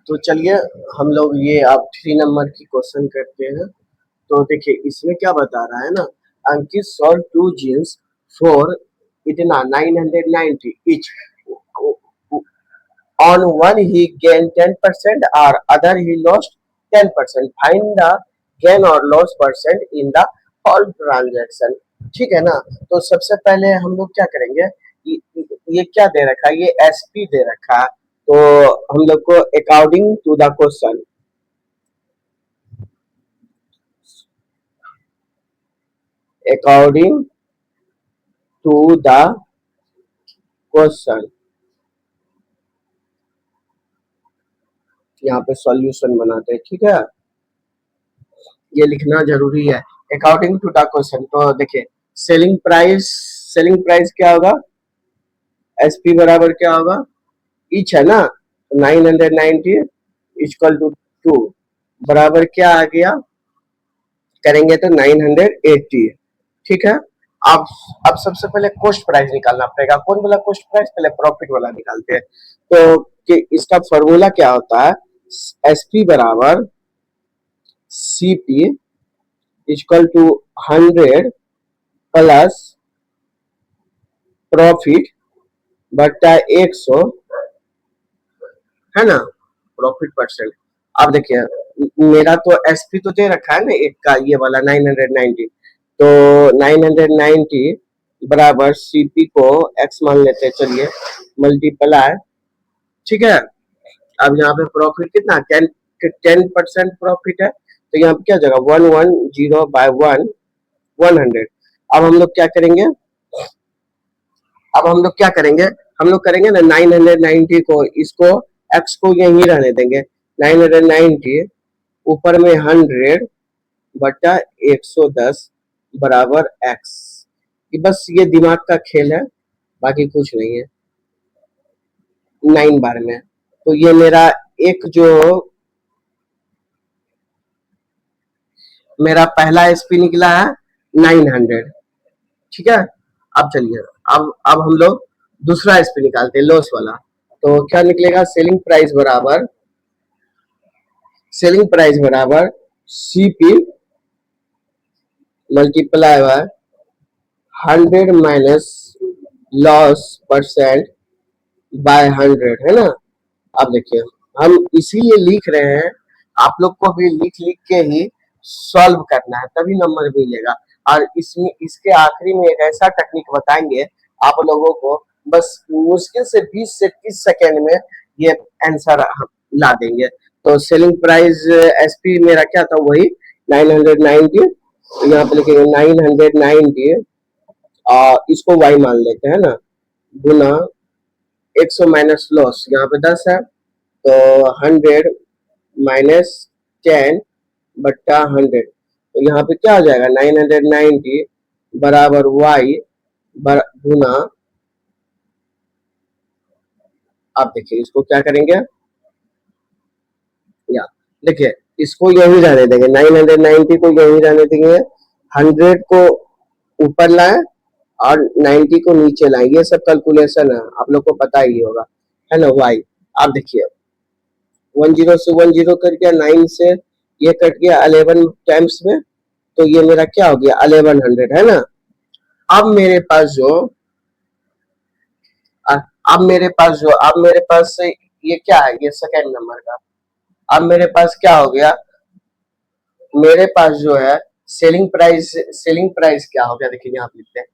तो चलिए हम लोग ये अब 3 नंबर की क्वेश्चन करते हैं। तो देखिए इसमें क्या बता रहा है ना, अंकित सॉल्व टू जीन्स फॉर इतना 990 each. On one he gained 10% or other he lost 10%. Find the gain or loss percent in the all transaction. ठीक है ना। तो सबसे पहले हम लोग क्या करेंगे, ये क्या दे रखा है, ये एसपी दे रखा है। तो हम लोग को according to the question, according to the question यहाँ पे सॉल्यूशन बनाते हैं। ठीक है, ये लिखना जरूरी है अकॉर्डिंग टू द क्वेश्चन। तो देखिए सेलिंग प्राइस क्या होगा, एसपी बराबर क्या होगा, ईच है ना, 990 इक्वल टू 2 बराबर क्या आ गया, करेंगे तो 980। ठीक है, अब सबसे पहले कॉस्ट प्राइस निकालना पड़ेगा। कौन वाला कॉस्ट प्राइस, पहले प्रॉफिट वाला निकालते हैं। तो कि इसका फॉर्मूला क्या होता है, एसपी बराबर CP equal to 100 plus profit बटा 100, है ना, प्रॉफिट परसेंट। अब देखिए मेरा तो एसपी तो दे रखा है ना एक का, ये वाला 990। तो 990 बराबर सीपी को एक्स मान लेते हैं, चलिए मल्टीप्लाई। ठीक है, अब यहाँ पे प्रॉफिट कितना, 10% प्रॉफिट है। तो यहाँ पे क्या जगह 110 बाय 100। अब हम लोग क्या करेंगे, हम लोग करेंगे ना 990 को, इसको x को यहीं रहने देंगे। 990 ऊपर में 100 बटा 110 बराबर x। बस ये दिमाग का खेल है, बाकी कुछ नहीं है। 9 बार में तो ये मेरा एक जो मेरा पहला एसपी निकला है 900। ठीक है, अब चलिए अब हम लोग दूसरा एसपी निकालते हैं, लॉस वाला। तो क्या निकलेगा, सेलिंग प्राइस बराबर CP multiply by 100 minus loss percent by 100, है ना। अब देखिए हम इसीलिए लिख रहे हैं, आप लोग को भी लिख लिख के ही सॉल्व करना है, तभी नंबर मिलेगा। और इसमें इसके आखिरी में एक ऐसा टेक्निक बताएंगे आप लोगों को, बस मुश्किल से 20 से 30 सेकेंड में ये आंसर ला देंगे। तो सेलिंग प्राइस एसपी मेरा क्या था, वही 990। यहाँ पे लिखेंगे 990 इसको y मान लेते हैं ना, गुना 100 माइनस लॉस, यहाँ पे 10 है तो 100 माइनस 10 बट्टा 100। तो यहाँ पे क्या हो जाएगा, 990 बराबर y गुना, आप देखिए इसको क्या करेंगे, या देखिए इसको यही रहने देंगे, 990 को यही रहने देंगे, 100 को ऊपर लाए और 90 को नीचे लाए। ये सब कैलकुलेशन है, आप लोग को पता ही होगा, है ना। वाई आप देखिए 10 से 10 कट गया, 9 से ये कट गया 11 टाइम्स में, तो ये मेरा क्या हो गया 1100, है ना। अब मेरे पास जो अब मेरे पास ये क्या है, ये सेकेंड नंबर का। अब मेरे पास क्या हो गया, मेरे पास जो है सेलिंग प्राइस क्या हो गया, देखिए यहाँ पे लिखते हैं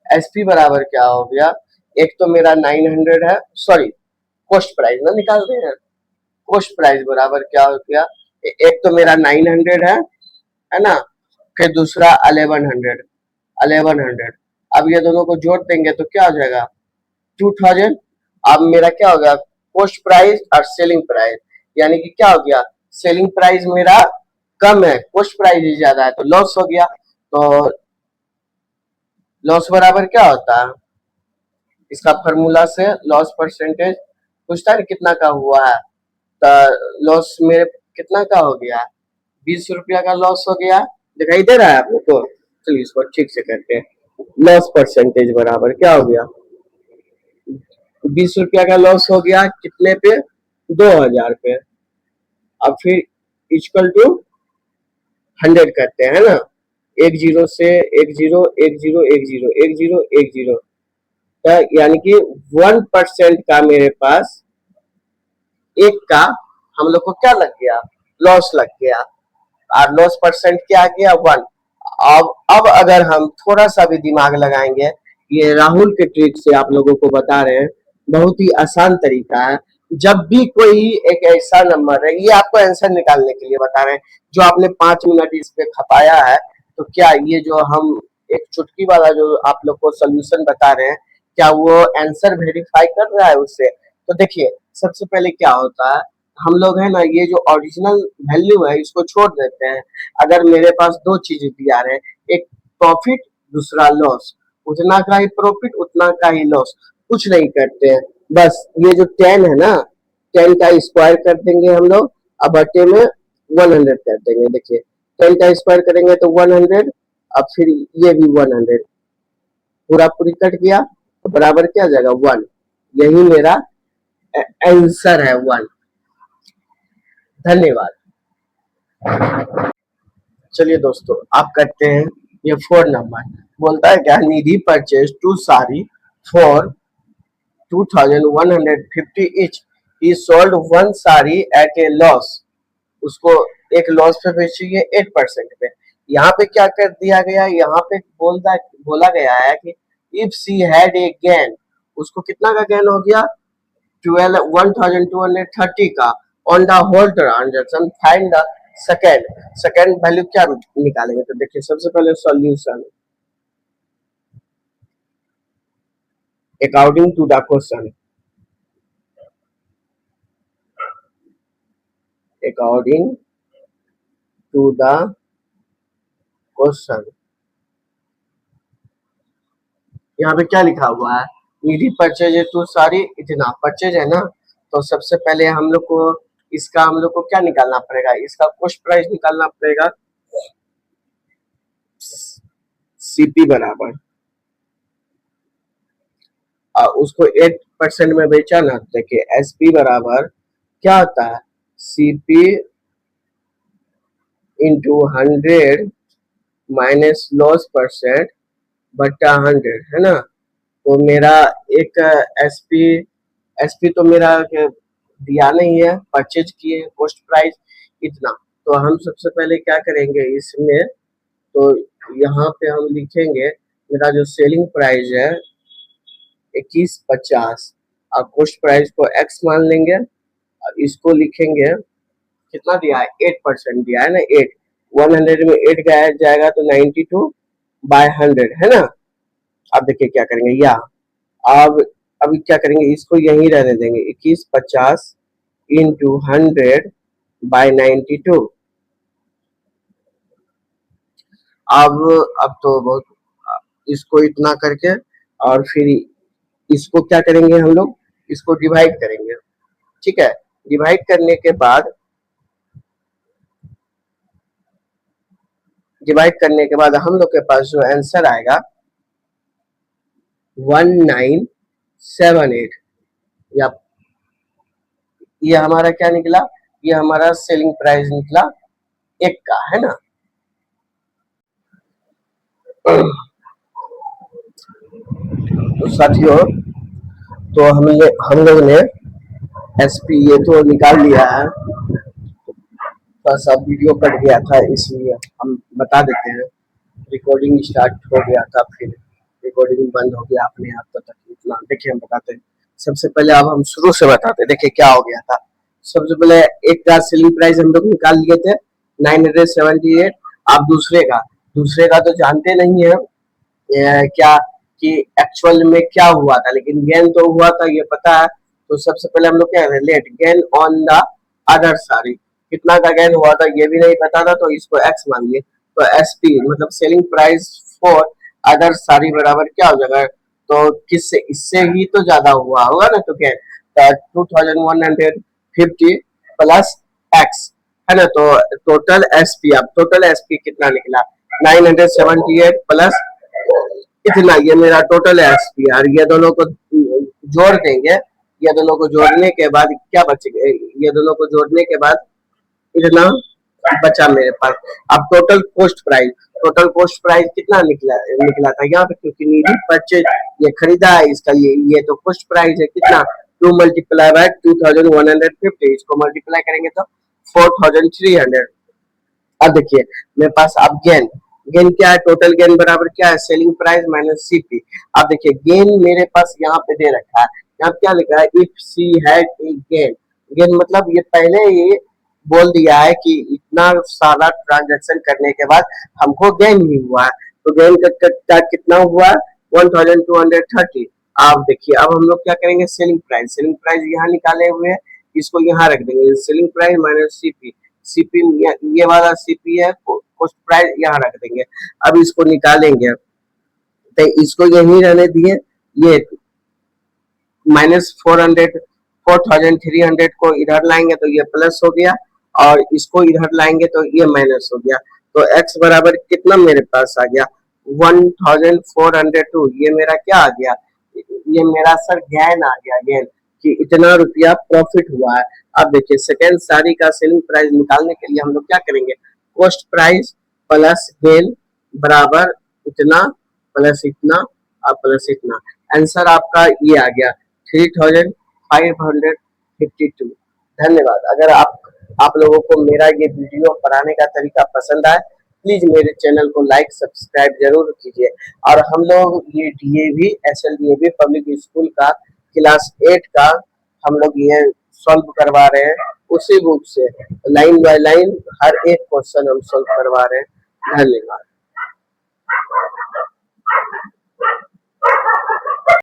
एसपी बराबर क्या हो गया, एक तो मेरा 900 है, सॉरी कॉस्ट प्राइस ना निकालते हैं, कॉस्ट प्राइस बराबर क्या हो गया, एक तो मेरा 900 है ना, फिर दूसरा 1100। अब ये दोनों को जोड़ देंगे तो क्या हो जाएगा 2000। अब मेरा क्या हो गया, कॉस्ट प्राइस और सेलिंग प्राइस, यानी कि क्या हो गया, सेलिंग प्राइस मेरा कम है, कॉस्ट प्राइस ही ज्यादा है, तो लॉस हो गया। तो लॉस बराबर क्या होता है, इसका फॉर्मूला से लॉस परसेंटेज पूछता है कितना का हुआ है, तो लॉस मेरे कितना का हो गया, 20 रुपया का लॉस हो गया, दिखाई दे रहा है आप लोग को। चलिए इसको ठीक से करते हैं, लॉस परसेंटेज बराबर क्या हो गया, 20 रुपया का लॉस हो गया कितने पे, 2000 पे। अब फिर इक्वल टू 100 करते हैं, है ना। एक जीरो से एक जीरो, एक जीरो, एक जीरो, एक जीरो, एक जीरो, यानी कि 1% का मेरे पास एक का हम लोग को क्या लग गया, लॉस लग गया। और लॉस परसेंट क्या आ गया, 1। अब अगर हम थोड़ा सा भी दिमाग लगाएंगे, ये राहुल के ट्रिक से आप लोगों को बता रहे हैं, बहुत ही आसान तरीका है। जब भी कोई एक ऐसा नंबर है, ये आपको आंसर निकालने के लिए बता रहे हैं, जो आपने 5 मिनट इस पे खपाया है, तो क्या ये जो हम एक चुटकी वाला जो आप लोग को सोल्यूशन बता रहे हैं, क्या वो आंसर वेरीफाई कर रहा है उससे। तो देखिए सबसे पहले क्या होता है, हम लोग है ना, ये जो ओरिजिनल वैल्यू है इसको छोड़ देते हैं। अगर मेरे पास दो चीजें दिया रहे, एक प्रॉफिट, दूसरा लॉस, उतना का ही प्रॉफिट उतना का ही लॉस, कुछ नहीं करते हैं। बस ये जो 10 है ना, 10 का स्क्वायर कर देंगे हम लोग, अब बटे में 100 कर देंगे। देखिए 10 का स्क्वायर करेंगे तो 100, अब फिर ये भी 100, पूरा पूरी कट गया तो बराबर क्या आ जाएगा, 1। यही मेरा आंसर है, 1। धन्यवाद। चलिए दोस्तों आप करते हैं ये 4 नंबर। बोलता है क्या, Nidhi purchase 2 sari for 2150 each, he sold 1 sari at a loss. उसको एक लॉस पे बेची है 8% पे। यहाँ पे क्या कर दिया गया, यहाँ पे बोला गया है कि if she had a gain, उसको कितना का गेन हो गया, 1230 का on the whole transaction, find the second value क्या निकालेंगे। तो देखिए सबसे पहले solution according to the question, according to the question, यहाँ पे क्या लिखा हुआ है, निधि परचेज है तो सारी इतना परचेज है ना, तो सबसे पहले हम लोग को इसका हम लोग को क्या निकालना पड़ेगा, इसका कॉस्ट प्राइस निकालना पड़ेगा। सीपी बराबर उसको 8% में बेचा ना, देखिए एसपी बराबर क्या होता है, CP into 100 minus loss percent बट्टा 100, है ना। तो मेरा एक एसपी एसपी तो मेरा दिया नहीं है, परचेज किए, कॉस्ट प्राइस इतना। तो हम सबसे पहले क्या करेंगे इसमें, तो यहाँ पे हम लिखेंगे मेरा जो सेलिंग प्राइस है 2150, और कॉस्ट प्राइस को एक्स मान लेंगे, और इसको लिखेंगे कितना दिया है, 8% दिया है ना, 8, 100 में 8 गया जाएगा तो 92/100, है ना। अब देखिए क्या करेंगे, या अब अभी क्या करेंगे, इसको यहीं रहने देंगे, 2150 इंटू 100/92। अब तो बहुत, इसको इतना करके और फिर इसको क्या करेंगे हम लोग, इसको डिवाइड करेंगे, ठीक है। डिवाइड करने के बाद, हम लोग के पास जो आंसर आएगा 1978, या ये हमारा क्या निकला, ये हमारा सेलिंग प्राइस निकला एक का, है ना। तो साथियों, तो हम लोग ने एसपी ये तो निकाल लिया है, थोड़ा सा वीडियो कट गया था इसलिए हम बता देते हैं। रिकॉर्डिंग स्टार्ट हो गया था, फिर रिकॉर्डिंग बंद हो गया अपने आप, तो तक इतना देखिए हम बताते हैं। सबसे पहले अब हम शुरू से बताते हैं, देखिए क्या हो गया था। सबसे पहले एक का सेलिंग प्राइस हम लोग निकाल लिए थे 978। आप दूसरे का तो जानते नहीं है क्या कि एक्चुअल में क्या हुआ था, लेकिन गेन तो हुआ था ये पता है। तो सबसे पहले हम लोग क्या let gain on the other sari, कितना का गेन हुआ था ये भी नहीं पता था, तो इसको एक्स मान लिए। तो एसपी मतलब selling price for other sari बराबर क्या हो जाएगा, तो किससे, इससे ही तो ज्यादा हुआ होगा ना, तो क्या 2150 प्लस एक्स, है ना। तो टोटल एसपी कितना निकला, 978 प्लस इतना, ये मेरा टोटल एसपी। और ये दोनों को जोड़ देंगे, ये दोनों को जोड़ने के बाद क्या बचेगा, ये दोनों को जोड़ने के बाद इतना बचा मेरे पास। अब टोटल कॉस्ट प्राइस कितना निकला था यहाँ पे, क्योंकि नीडी परचेज ये खरीदा है इसका, ये तो कॉस्ट प्राइस है कितना, 2 मल्टीप्लाई बाय 2150, इसको मल्टीप्लाई करेंगे तो 4300। अब देखिए मेरे पास अब गेन, गेन क्या है, टोटल गेन बराबर क्या है, सेलिंग प्राइस माइनस सीपी। अब देखिए गेन मेरे पास यहाँ पे दे रखा है, यहाँ पे क्या लिखा है, if she had a gain. Gain मतलब ये पहले ये बोल दिया है कि इतना सारा ट्रांजैक्शन करने के बाद हमको गेन ही हुआ है, तो गेन का कितना हुआ, 1230। आप देखिए अब हम लोग क्या करेंगे, सेलिंग प्राइस यहाँ निकाले हुए हैं, इसको यहाँ रख देंगे, selling price minus CP. CP ये वाला सीपी है, कॉस्ट प्राइस यहाँ रख देंगे। अब इसको निकालेंगे तो इसको यही रहने दिए, ये -400 4300 को इधर लाएंगे तो ये प्लस हो गया, और इसको इधर लाएंगे तो ये माइनस हो गया। तो x बराबर कितना मेरे पास आ गया, 1402। ये मेरा क्या आ गया, ये मेरा सर गेन आ गया, गेन कि इतना रुपया प्रॉफिट हुआ है। अब देखिए सेकेंड साड़ी का सेलिंग प्राइस निकालने के लिए हम लोग क्या करेंगे, कॉस्ट प्राइस प्लस गेन बराबर इतना प्लस इतना और प्लस इतना। आंसर आपका ये आ गया 3552। धन्यवाद। अगर आप लोगों को मेरा ये वीडियो पढ़ाने का तरीका पसंद आए, प्लीज मेरे चैनल को लाइक सब्सक्राइब जरूर कीजिए। और हम लोग ये डीएवी एसएलडीएवी पब्लिक स्कूल का क्लास 8 का हम लोग ये सॉल्व करवा रहे हैं, उसी बुक से लाइन बाय लाइन हर एक क्वेश्चन हम सॉल्व करवा रहे हैं। धन्यवाद।